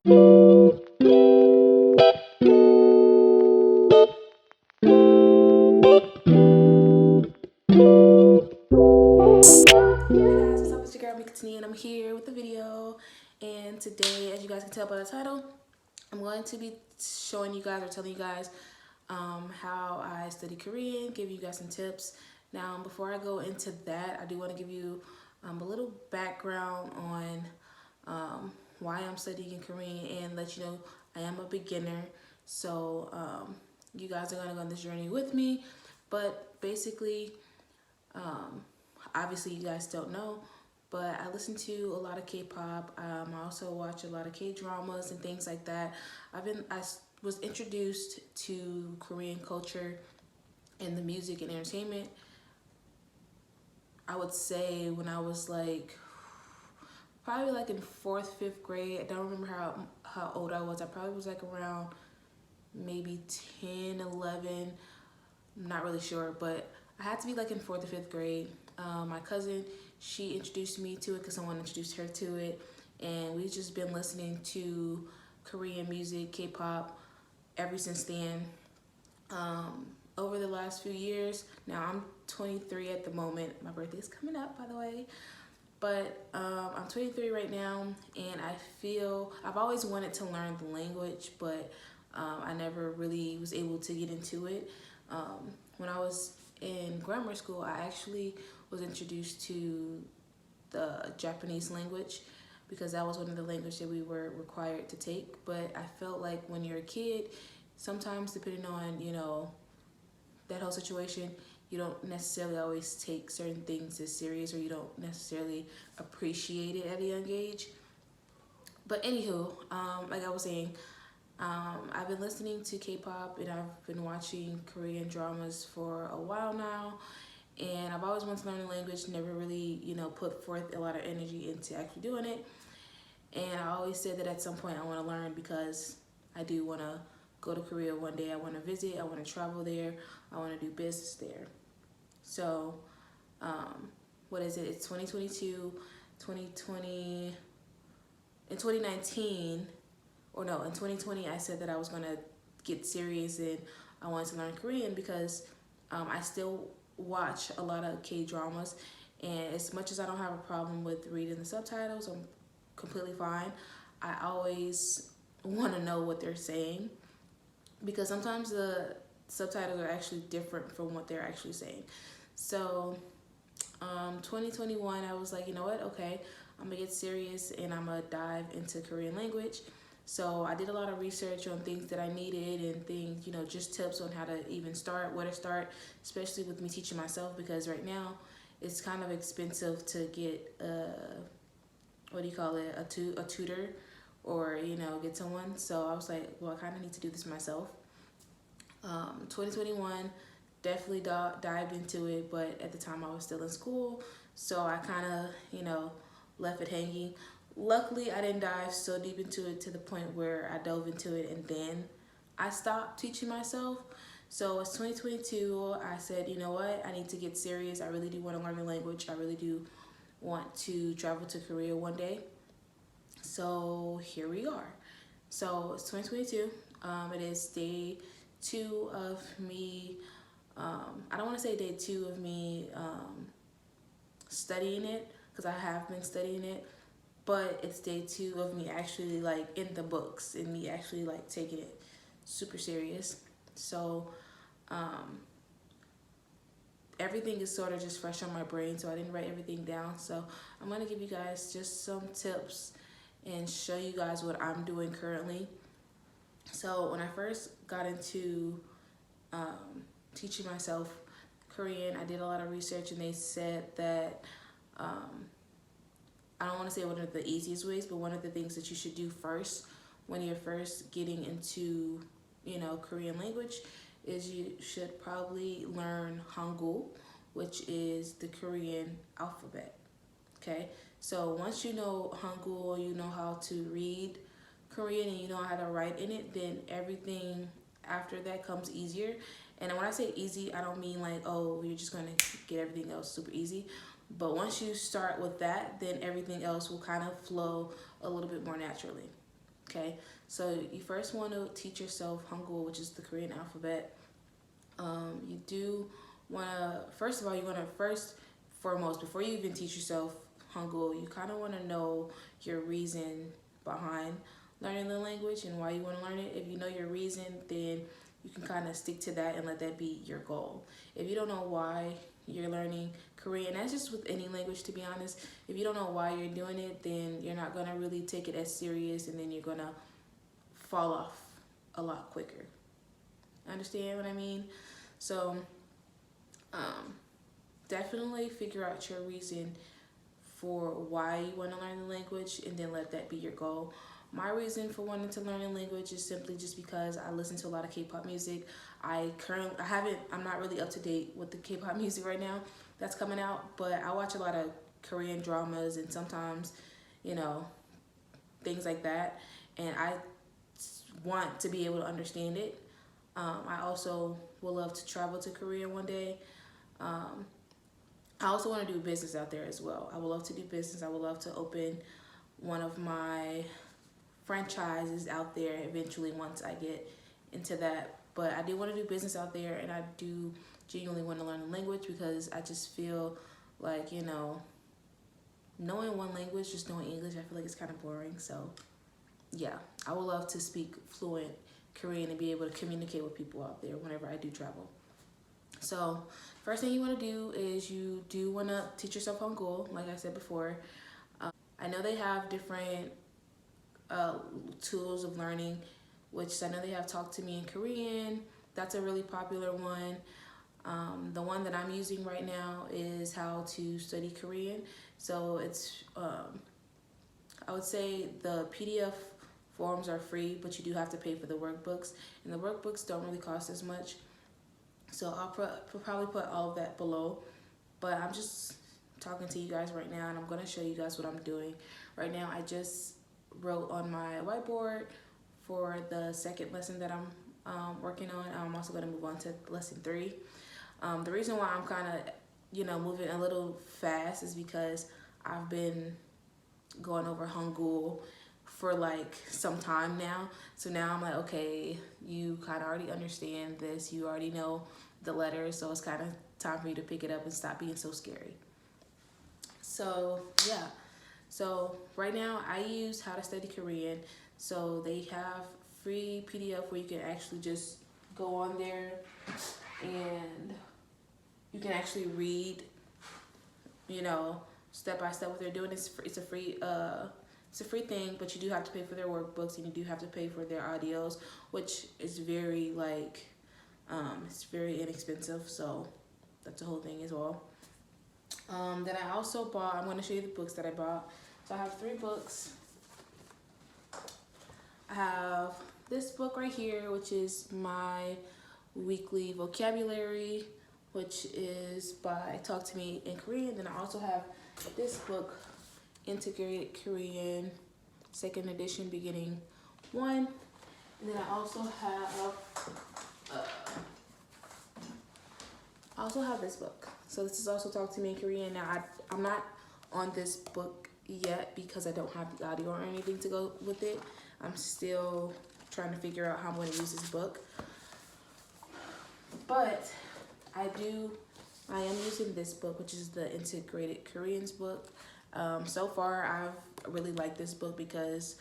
What's up? It's your girl Mikatini, and I'm here with the video. And today, as you guys can tell by the title, I'm going to be showing you guys or telling you guys how I study Korean, give you guys some tips. Now, before I go into that, I do want to give you a little background on why I'm studying Korean and let you know I am a beginner. So you guys are going to go on this journey with me. But basically, obviously you guys don't know, but I listen to a lot of K-pop. I also watch a lot of K-dramas and things like that. I was introduced to Korean culture and the music and entertainment, I would say, when I was like probably like in fourth, fifth grade. I don't remember how old I was. I probably was like around maybe 10, 11. I'm not really sure, but I had to be like in fourth or fifth grade. My cousin, she introduced me to it because someone introduced her to it, and we've just been listening to Korean music, K-pop, ever since then. Over the last few years, now I'm 23 at the moment. My birthday is coming up, by the way. But I'm 23 right now, and I feel I've always wanted to learn the language, but I never really was able to get into it. When I was in grammar school, I actually was introduced to the Japanese language because that was one of the languages that we were required to take. But I felt like when you're a kid, sometimes depending on, that whole situation, you don't necessarily always take certain things as serious, or you don't necessarily appreciate it at a young age. But anywho, like I was saying, I've been listening to K-pop and I've been watching Korean dramas for a while now. And I've always wanted to learn the language, never really, put forth a lot of energy into actually doing it. And I always said that at some point I want to learn because I do want to go to Korea one day. I want to visit, I want to travel there, I want to do business there. So, what is it? It's 2022, 2020. In 2019, or no, in 2020, I said that I was going to get serious and I wanted to learn Korean because I still watch a lot of K-dramas. And as much as I don't have a problem with reading the subtitles, I'm completely fine. I always want to know what they're saying because sometimes the subtitles are actually different from what they're actually saying. So 2021, I was like, you know what? Okay, I'm gonna get serious and I'm gonna dive into Korean language. So I did a lot of research on things that I needed and things, just tips on how to even start, where to start, especially with me teaching myself because right now it's kind of expensive to get what do you call it, a tutor, or get someone. So I was like, well, I kind of need to do this myself. 2021, definitely dived into it, but at the time I was still in school, so I kind of, left it hanging. Luckily, I didn't dive so deep into it to the point where I dove into it and then I stopped teaching myself. So it's 2022. I said, you know what? I need to get serious. I really do want to learn the language. I really do want to travel to Korea one day. So here we are. So it's 2022. It is day two of me. I don't want to say day two of me studying it because I have been studying it, but it's day two of me actually like in the books and me actually like taking it super serious. So everything is sort of just fresh on my brain, so I didn't write everything down. So I'm going to give you guys just some tips and show you guys what I'm doing currently. So when I first got into teaching myself Korean, I did a lot of research and they said that I don't want to say one of the easiest ways, but one of the things that you should do first when you're first getting into, Korean language is you should probably learn Hangul, which is the Korean alphabet. Okay, so once you know Hangul, you know how to read Korean and you know how to write in it, then everything after that comes easier. And when I say easy, I don't mean like, oh, you're just going to get everything else super easy. But once you start with that, then everything else will kind of flow a little bit more naturally. Okay, so you first want to teach yourself Hangul, which is the Korean alphabet. You do want to, first of all, you want to foremost, before you even teach yourself Hangul, you kind of want to know your reason behind learning the language and why you want to learn it. If you know your reason, then you can kind of stick to that and let that be your goal. If you don't know why you're learning Korean, that's just with any language, to be honest. If you don't know why you're doing it, then you're not going to really take it as serious, and then you're going to fall off a lot quicker. Understand what I mean? So definitely figure out your reason for why you want to learn the language, and then let that be your goal. My reason for wanting to learn a language is simply just because I listen to a lot of K-pop music. I'm not really up to date with the K-pop music right now that's coming out, but I watch a lot of Korean dramas and sometimes, you know, things like that, and I want to be able to understand it. I also would love to travel to Korea one day. I also want to do business out there as well. I would love to do business. I would love to open one of my franchises out there eventually once I get into that. But I do want to do business out there, and I do genuinely want to learn the language, because I just feel like, knowing one language, just knowing English, I feel like it's kind of boring. So yeah, I would love to speak fluent Korean and be able to communicate with people out there whenever I do travel. So first thing you want to do is you do want to teach yourself Hangul, like I said before. I know they have different tools of learning, which I know they have Talk to Me in Korean. That's a really popular one. The one that I'm using right now is How to Study Korean. So it's, I would say the PDF forms are free, but you do have to pay for the workbooks. And the workbooks don't really cost as much. So I'll probably put all of that below. But I'm just talking to you guys right now, and I'm going to show you guys what I'm doing. Right now, I just wrote on my whiteboard for the second lesson that I'm working on. I'm also going to move on to lesson 3. The reason why I'm kind of, moving a little fast is because I've been going over Hangul for like some time now. So now I'm like, okay, you kind of already understand this. You already know the letters. So it's kind of time for you to pick it up and stop being so scary. So yeah. So right now I use How to Study Korean. So they have free PDF where you can actually just go on there and you can actually read, step by step what they're doing. It's a free thing, but you do have to pay for their workbooks, and you do have to pay for their audios, which is very it's very inexpensive. So that's the whole thing as well. Then I also bought, I'm going to show you the books that I bought. So I have 3 books. I have this book right here, which is my weekly vocabulary, which is by Talk to Me in Korean. Then I also have this book, Integrated Korean, 2nd edition, beginning 1. And then I also have this book. So this is also Talk to Me in Korean. Now I'm not on this book yet because I don't have the audio or anything to go with it. I'm still trying to figure out how I'm going to use this book. But I am using this book, which is the Integrated Koreans book. So far, I've really liked this book because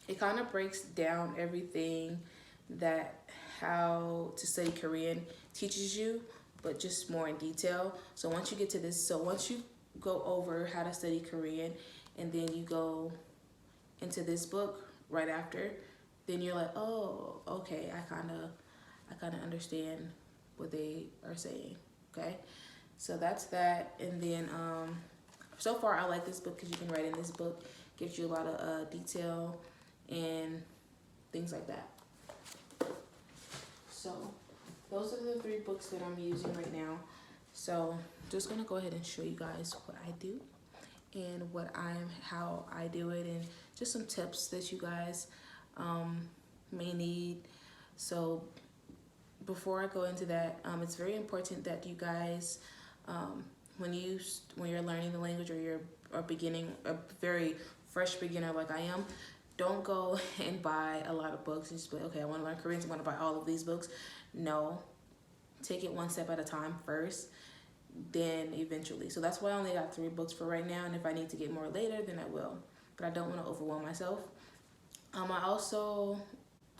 it kind of breaks down everything that How to Study Korean teaches you, but just more in detail. So once you go over How to Study Korean, and then you go into this book right after, then you're like, oh, okay, I kind of understand what they are saying. Okay, so that's that. And then so far I like this book because you can write in this book, gives you a lot of detail and things like that. So those are the 3 books that I'm using right now. So just gonna go ahead and show you guys what I do and how I do it, and just some tips that you guys may need. So before I go into that, it's very important that you guys, when you're learning the language, or you're a very fresh beginner like I am, don't go and buy a lot of books and just be like, okay, I want to learn Korean, so I'm going to buy all of these books. No, take it one step at a time first, then eventually. So that's why I only got 3 books for right now, and if I need to get more later, then I will. But I don't want to overwhelm myself. I also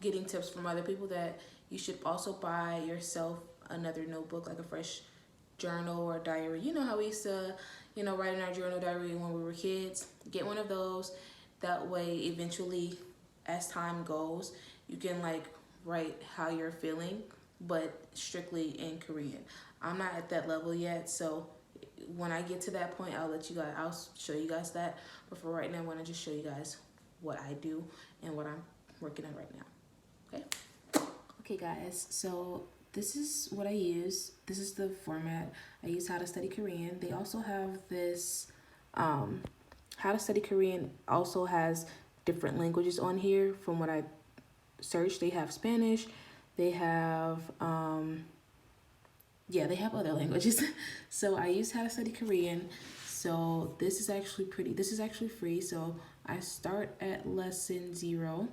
getting tips from other people that you should also buy yourself another notebook, like a fresh journal or diary. You know how we used to, write in our journal diary when we were kids? Get one of those. That way, eventually, as time goes, you can like write how you're feeling, but strictly in Korean. I'm not at that level yet, so when I get to that point, I'll show you guys that. But for right now, I want to just show you guys what I do and what I'm working on right now. Okay? Okay, guys, so this is what I use. This is the format. I use How to Study Korean. They also have this, How to Study Korean also has different languages on here from what I searched. They have Spanish. They have, they have other languages. So I use How to Study Korean. So this is actually free. So I start at lesson 0.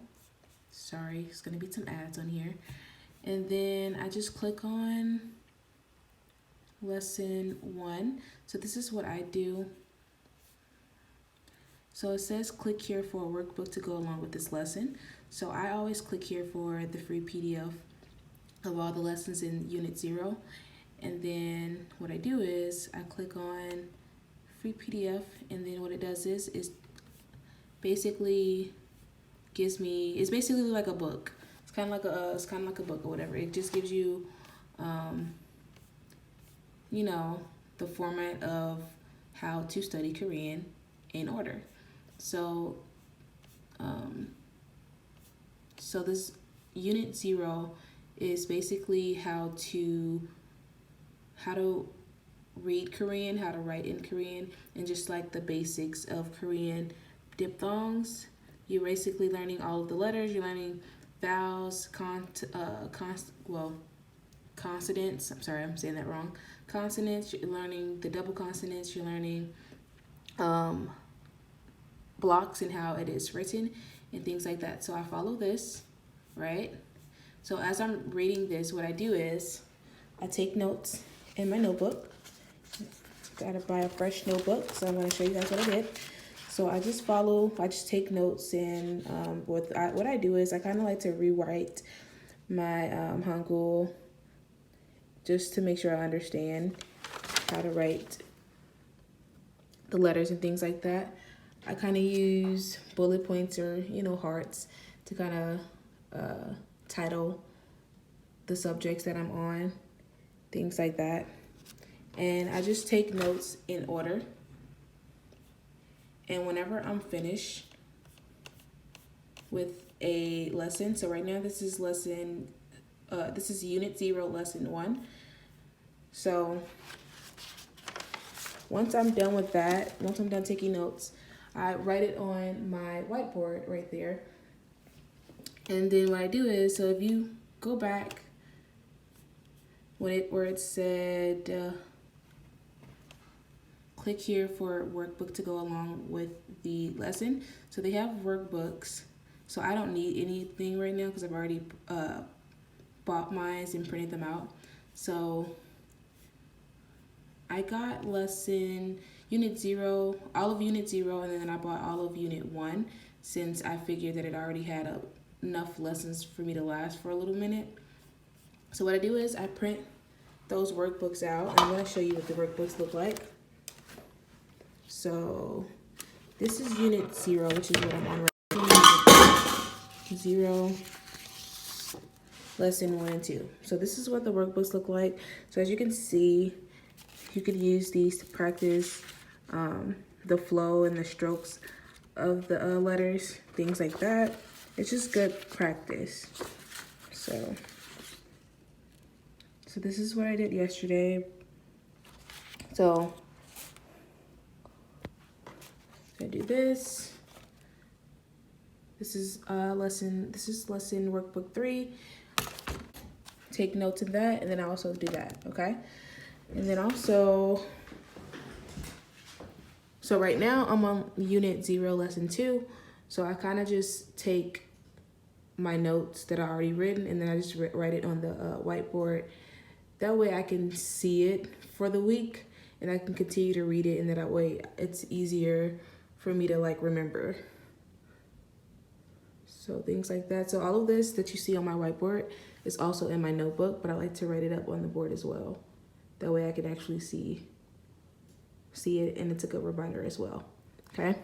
Sorry, it's gonna be some ads on here. And then I just click on lesson 1. So this is what I do. So it says click here for a workbook to go along with this lesson. So I always click here for the free PDF of all the lessons in Unit 0. And then what I do is I click on free PDF, and then what it does is basically it's basically like a book. It's kind of like a book or whatever. It just gives you, the format of how to study Korean in order. So, so this Unit 0 is basically how to read Korean, how to write in Korean, and just like the basics of Korean diphthongs. You're basically learning all of the letters. You're learning vowels, consonants. I'm sorry, I'm saying that wrong. Consonants. You're learning the double consonants. You're learning blocks and how it is written and things like that. So I follow this, right? So as I'm reading this, what I do is I take notes in my notebook. Gotta buy a fresh notebook, so I'm gonna show you guys what I did. So I just take notes, and what I do is I kind of like to rewrite my Hangul just to make sure I understand how to write the letters and things like that. I kind of use bullet points or, hearts to kind of title the subjects that I'm on, things like that. And I just take notes in order. And whenever I'm finished with a lesson, so right now this is Unit 0, Lesson 1. So once I'm done with that, once I'm done taking notes, I write it on my whiteboard right there. And then what I do is, so if you go back where it said click here for workbook to go along with the lesson. So they have workbooks. So I don't need anything right now because I've already bought mine and printed them out. So I got Unit 0, all of Unit 0, and then I bought all of Unit 1 since I figured that it already had enough lessons for me to last for a little minute. So what I do is I print those workbooks out, and I'm going to show you what the workbooks look like. So this is Unit 0, which is what I'm on right now. 0, Lesson 1 and 2. So this is what the workbooks look like. So as you can see, you could use these to practice the flow and the strokes of the letters, things like that. It's just good practice. So this is what I did yesterday. So I do this. This is lesson workbook 3. Take notes of that, and then I also do that, okay? And then also, so right now I'm on Unit 0, Lesson 2. So I kind of just take my notes that I already written, and then I just write it on the whiteboard. That way I can see it for the week, and I can continue to read it, and that way it's easier for me to like remember. So things like that. So all of this that you see on my whiteboard is also in my notebook, but I like to write it up on the board as well. That way I can actually see it, and it's a good reminder as well. Okay.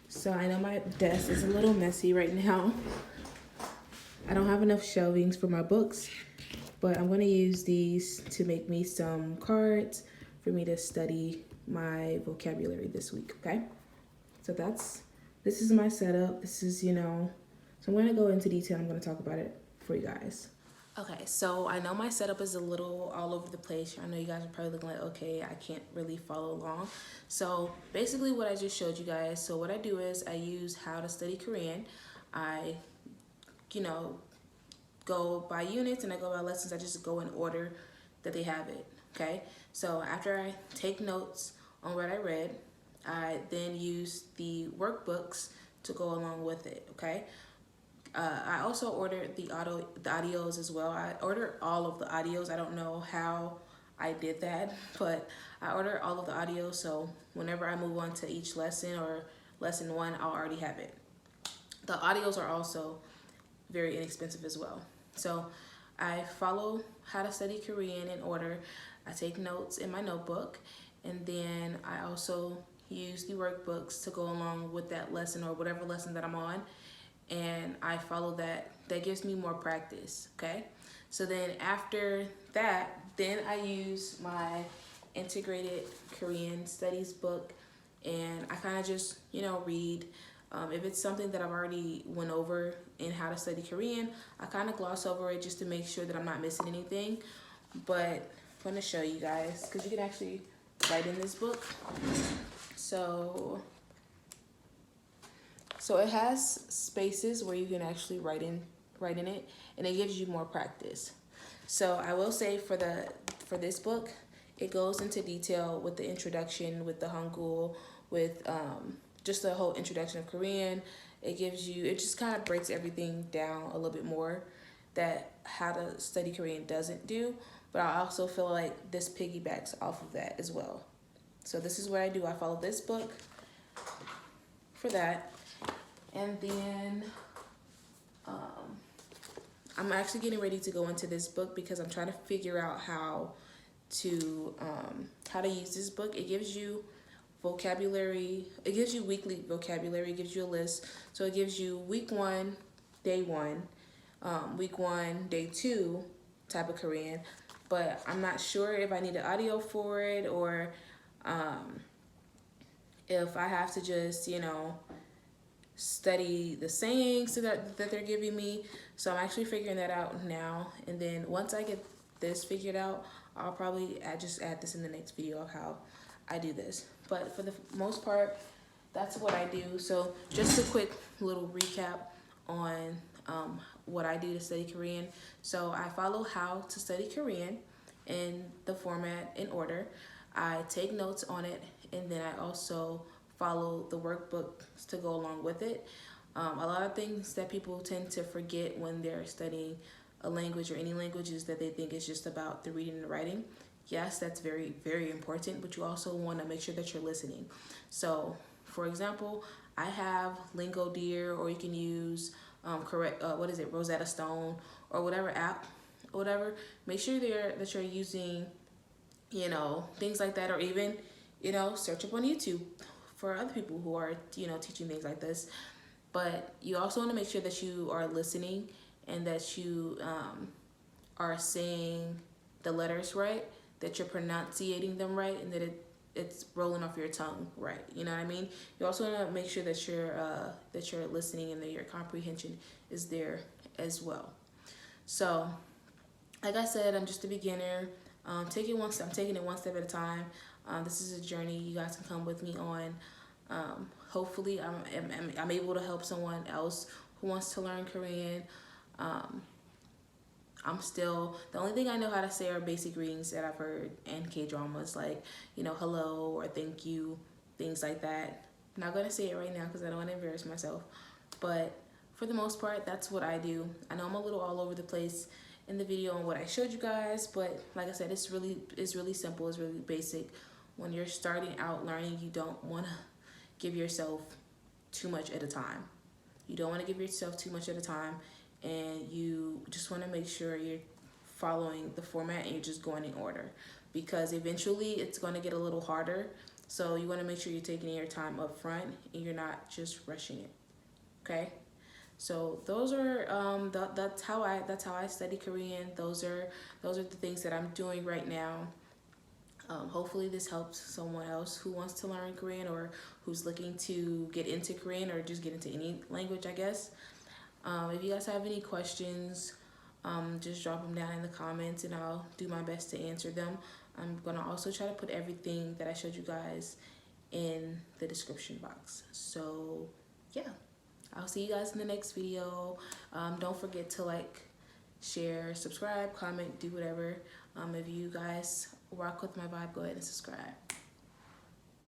So I know my desk is a little messy right now. I don't have enough shelvings for my books, but I'm gonna use these to make me some cards for me to study my vocabulary this week, okay? So this is my setup. This is, so I'm gonna go into detail. I'm gonna talk about it for you guys. Okay, so I know my setup is a little all over the place. I know you guys are probably looking like, okay, I can't really follow along. So basically what I just showed you guys, so what I do is I use How to Study Korean. I, go by units and I go by lessons. I just go in order that they have it, okay? So after I take notes on what I read, I then use the workbooks to go along with it, okay? I also ordered the audios as well. I ordered all of the audios. I don't know how I did that, but I ordered all of the audios, so whenever I move on to each lesson or lesson one, I'll already have it. The audios are also very inexpensive as well. So I follow How to Study Korean in order. I take notes in my notebook, and then I also use the workbooks to go along with that lesson or whatever lesson that I'm on, and I follow that. That gives me more practice, okay? So then after that, then I use my integrated Korean studies book, and I kind of just, read. If it's something that I've already went over in How to Study Korean, I kind of gloss over it just to make sure that I'm not missing anything. But I'm going to show you guys, because you can actually write in this book. So it has spaces where you can actually write in it, and it gives you more practice. So I will say for this book, it goes into detail with the introduction, with the Hangul, with just the whole introduction of Korean. It just kind of breaks everything down a little bit more that How to Study Korean doesn't do. But I also feel like this piggybacks off of that as well. So this is what I do. I follow this book for that. And then I'm actually getting ready to go into this book because I'm trying to figure out how to use this book. It gives you vocabulary. It gives you weekly vocabulary. It gives you a list. So it gives you week 1, day 1, week 1, day 2 type of Korean. But I'm not sure if I need an audio for it or if I have to just, study the sayings that they're giving me. So I'm actually figuring that out now. And then once I get this figured out, I'll probably just add this in the next video of how I do this. But for the most part, that's what I do. So just a quick little recap on what I do to study Korean. So I follow How to Study Korean in the format in order. I take notes on it, and then I also follow the workbooks to go along with it. A lot of things that people tend to forget when they're studying a language or any language is that they think it's just about the reading and the writing. Yes, that's very, very important, but you also want to make sure that you're listening. So, for example, I have Lingo Deer, or you can use Rosetta Stone, or whatever app, whatever. Make sure that you're using, things like that, or even, search up on YouTube for other people who are, teaching things like this. But you also want to make sure that you are listening and that you are saying the letters right, that you're pronunciating them right, and that it's rolling off your tongue right. You know what I mean? You also want to make sure that you're listening and that your comprehension is there as well. So, like I said, I'm just a beginner. I'm taking it one step at a time. This is a journey you guys can come with me on. Hopefully, I'm able to help someone else who wants to learn Korean. The only thing I know how to say are basic greetings that I've heard, and K-dramas like, hello or thank you, things like that. I'm not gonna say it right now because I don't want to embarrass myself, but for the most part, that's what I do. I know I'm a little all over the place in the video on what I showed you guys, but like I said, it's really simple, it's really basic. When you're starting out learning, you don't want to give yourself too much at a time. You don't want to give yourself too much at a time, and you just want to make sure you're following the format and you're just going in order, because eventually it's going to get a little harder. So you want to make sure you're taking your time up front and you're not just rushing it. Okay? So those are that's how I study Korean. Those are the things that I'm doing right now. Hopefully this helps someone else who wants to learn Korean, or who's looking to get into Korean, or just get into any language, I guess. If you guys have any questions, just drop them down in the comments and I'll do my best to answer them. I'm gonna also try to put everything that I showed you guys in the description box. So yeah, I'll see you guys in the next video. Don't forget to like, share, subscribe, comment, do whatever. If you guys rock with my vibe, go ahead and subscribe.